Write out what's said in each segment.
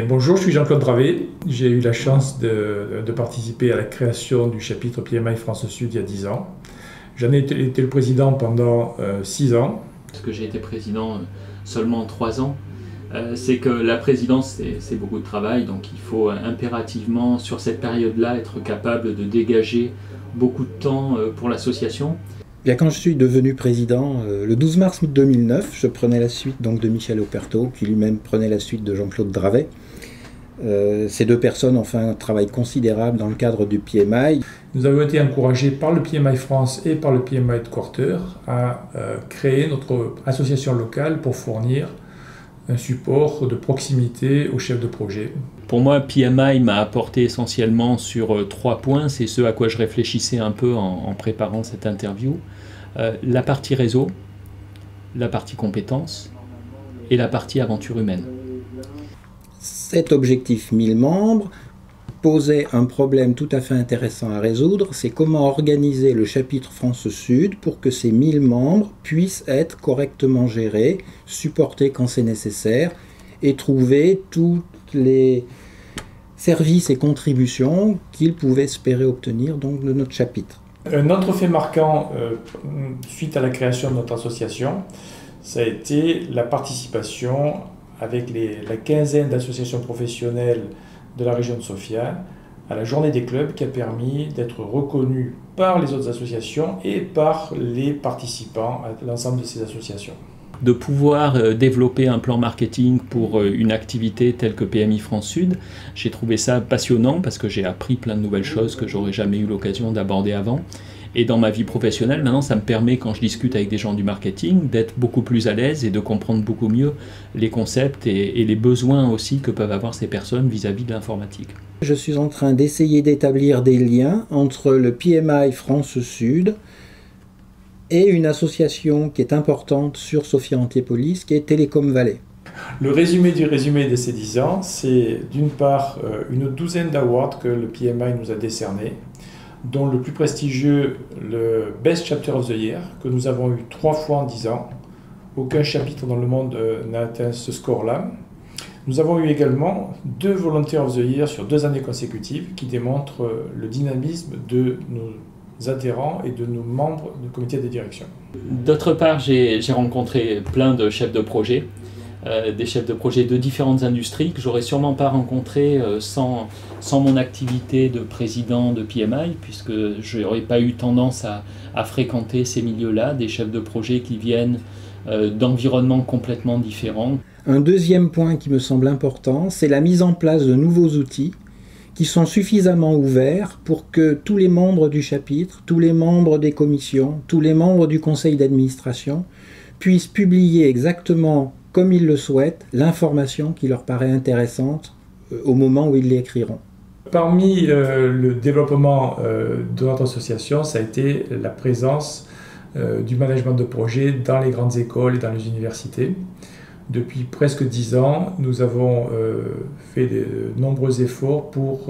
Bonjour, je suis Jean-Claude Dravet. J'ai eu la chance de participer à la création du chapitre PMI France Sud il y a 10 ans. J'en ai été le président pendant 6 ans. Parce que j'ai été président seulement 3 ans, c'est que la présidence c'est beaucoup de travail, donc il faut impérativement sur cette période-là être capable de dégager beaucoup de temps pour l'association. Bien, quand je suis devenu président, le 12 mars 2009, je prenais la suite donc, de Michel Operto, qui lui-même prenait la suite de Jean-Claude Dravet. Ces deux personnes ont fait un travail considérable dans le cadre du PMI. Nous avons été encouragés par le PMI France et par le PMI Headquarter à créer notre association locale pour fournir un support de proximité aux chefs de projet. Pour moi, PMI m'a apporté essentiellement sur 3 points, c'est ce à quoi je réfléchissais un peu en préparant cette interview. La partie réseau, la partie compétences et la partie aventure humaine. Cet objectif 1000 membres posait un problème tout à fait intéressant à résoudre, c'est comment organiser le chapitre France Sud pour que ces 1000 membres puissent être correctement gérés, supportés quand c'est nécessaire et trouver tous les services et contributions qu'ils pouvaient espérer obtenir donc, de notre chapitre. Un autre fait marquant suite à la création de notre association, ça a été la participation avec la quinzaine d'associations professionnelles de la région de Sofia à la journée des clubs qui a permis d'être reconnue par les autres associations et par les participants à l'ensemble de ces associations. De pouvoir développer un plan marketing pour une activité telle que PMI France Sud, j'ai trouvé ça passionnant parce que j'ai appris plein de nouvelles choses que j'aurais jamais eu l'occasion d'aborder avant. Et dans ma vie professionnelle, maintenant, ça me permet, quand je discute avec des gens du marketing, d'être beaucoup plus à l'aise et de comprendre beaucoup mieux les concepts et les besoins aussi que peuvent avoir ces personnes vis-à-vis de l'informatique. Je suis en train d'essayer d'établir des liens entre le PMI France Sud et une association qui est importante sur Sophia-Antipolis, qui est Télécom Valley. Le résumé du résumé de ces 10 ans, c'est d'une part une douzaine d'awards que le PMI nous a décernés, dont le plus prestigieux, le Best Chapter of the Year, que nous avons eu 3 fois en 10 ans. Aucun chapitre dans le monde n'a atteint ce score-là. Nous avons eu également 2 Volunteer of the Year sur 2 années consécutives qui démontrent le dynamisme de nos adhérents et de nos membres du comité de direction. D'autre part, j'ai rencontré plein de chefs de projet, des chefs de projet de différentes industries que j'aurais sûrement pas rencontrés sans mon activité de président de PMI, puisque je n'aurais pas eu tendance à fréquenter ces milieux-là, des chefs de projet qui viennent d'environnements complètement différents. Un deuxième point qui me semble important, c'est la mise en place de nouveaux outils qui sont suffisamment ouverts pour que tous les membres du chapitre, tous les membres des commissions, tous les membres du conseil d'administration puissent publier exactement comme ils le souhaitent, l'information qui leur paraît intéressante au moment où ils l'écriront. Parmi le développement de notre association, ça a été la présence du management de projet dans les grandes écoles et dans les universités. Depuis presque 10 ans, nous avons fait de nombreux efforts pour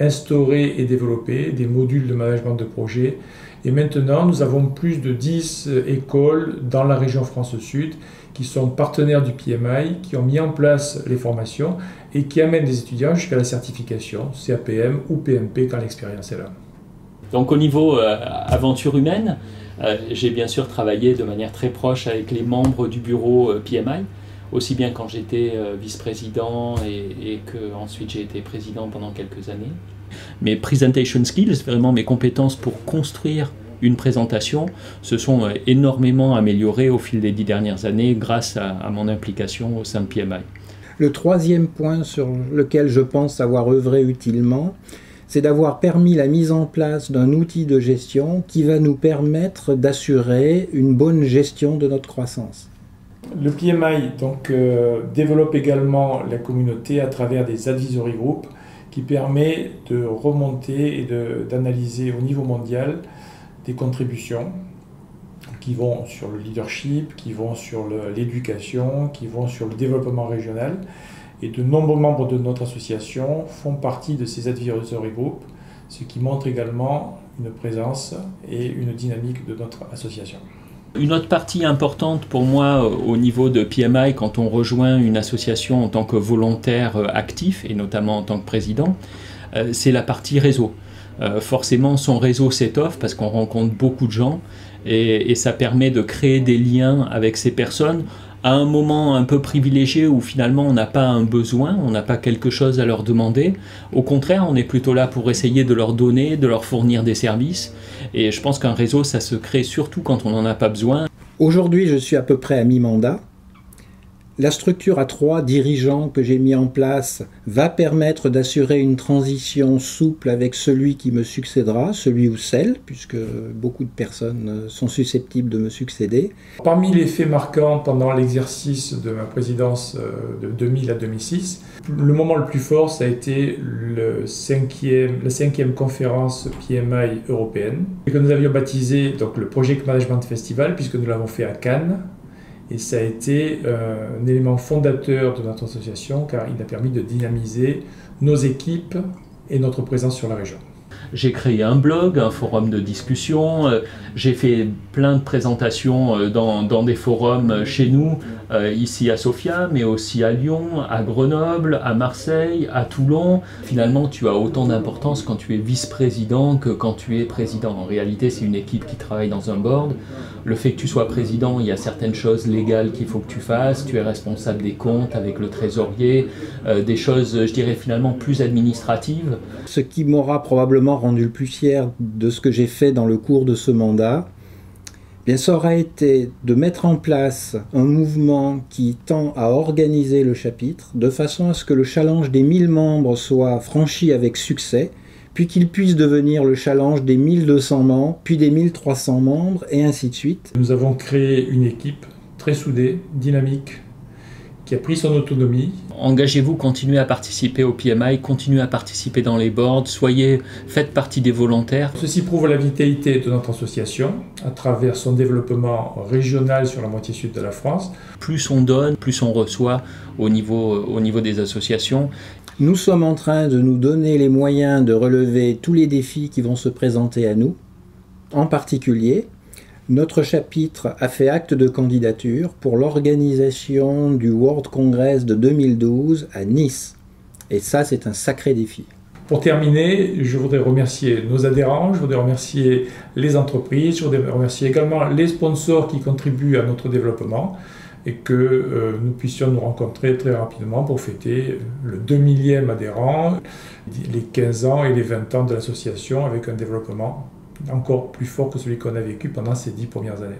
instaurer et développer des modules de management de projet. Et maintenant, nous avons plus de 10 écoles dans la région France Sud qui sont partenaires du PMI, qui ont mis en place les formations et qui amènent des étudiants jusqu'à la certification CAPM ou PMP quand l'expérience est là. Donc au niveau aventure humaine, j'ai bien sûr travaillé de manière très proche avec les membres du bureau PMI, aussi bien quand j'étais vice-président et que ensuite j'ai été président pendant quelques années. Mes presentation skills, vraiment mes compétences pour construire une présentation, se sont énormément améliorées au fil des 10 dernières années grâce à mon implication au sein de PMI. Le troisième point sur lequel je pense avoir œuvré utilement, c'est d'avoir permis la mise en place d'un outil de gestion qui va nous permettre d'assurer une bonne gestion de notre croissance. Le PMI développe également la communauté à travers des advisory groups qui permet de remonter et d'analyser au niveau mondial des contributions qui vont sur le leadership, qui vont sur l'éducation, qui vont sur le développement régional. Et de nombreux membres de notre association font partie de ces advisory groups, ce qui montre également une présence et une dynamique de notre association. Une autre partie importante pour moi au niveau de PMI, quand on rejoint une association en tant que volontaire actif, et notamment en tant que président, c'est la partie réseau. Forcément, son réseau s'étoffe parce qu'on rencontre beaucoup de gens et ça permet de créer des liens avec ces personnes à un moment un peu privilégié où finalement on n'a pas un besoin, on n'a pas quelque chose à leur demander. Au contraire, on est plutôt là pour essayer de leur donner, de leur fournir des services. Et je pense qu'un réseau, ça se crée surtout quand on n'en a pas besoin. Aujourd'hui, je suis à peu près à mi-mandat. La structure à 3 dirigeants que j'ai mis en place va permettre d'assurer une transition souple avec celui qui me succédera, celui ou celle, puisque beaucoup de personnes sont susceptibles de me succéder. Parmi les faits marquants pendant l'exercice de ma présidence de 2000 à 2006, le moment le plus fort, ça a été la cinquième conférence PMI européenne, que nous avions baptisé donc, le Project Management Festival, puisque nous l'avons fait à Cannes. Et ça a été un élément fondateur de notre association car il a permis de dynamiser nos équipes et notre présence sur la région. J'ai créé un blog, un forum de discussion, j'ai fait plein de présentations dans des forums chez nous, ici à Sofia, mais aussi à Lyon, à Grenoble, à Marseille, à Toulon. Finalement, tu as autant d'importance quand tu es vice-président que quand tu es président. En réalité, c'est une équipe qui travaille dans un board. Le fait que tu sois président, il y a certaines choses légales qu'il faut que tu fasses. Tu es responsable des comptes avec le trésorier, des choses, je dirais, finalement plus administratives. Ce qui m'aura probablement rendu le plus fier de ce que j'ai fait dans le cours de ce mandat, bien, ça aura été de mettre en place un mouvement qui tend à organiser le chapitre de façon à ce que le challenge des 1000 membres soit franchi avec succès, puis qu'il puisse devenir le challenge des 1200 membres, puis des 1300 membres, et ainsi de suite. Nous avons créé une équipe très soudée, dynamique, qui a pris son autonomie. Engagez-vous, continuez à participer au PMI, continuez à participer dans les boards, faites partie des volontaires. Ceci prouve la vitalité de notre association à travers son développement régional sur la moitié sud de la France. Plus on donne, plus on reçoit au niveau des associations. Nous sommes en train de nous donner les moyens de relever tous les défis qui vont se présenter à nous. En particulier, notre chapitre a fait acte de candidature pour l'organisation du World Congress de 2012 à Nice. Et ça, c'est un sacré défi. Pour terminer, je voudrais remercier nos adhérents, je voudrais remercier les entreprises, je voudrais remercier également les sponsors qui contribuent à notre développement et que nous puissions nous rencontrer très rapidement pour fêter le 2000e adhérent, les 15 ans et les 20 ans de l'association avec un développement encore plus fort que celui qu'on a vécu pendant ces 10 premières années.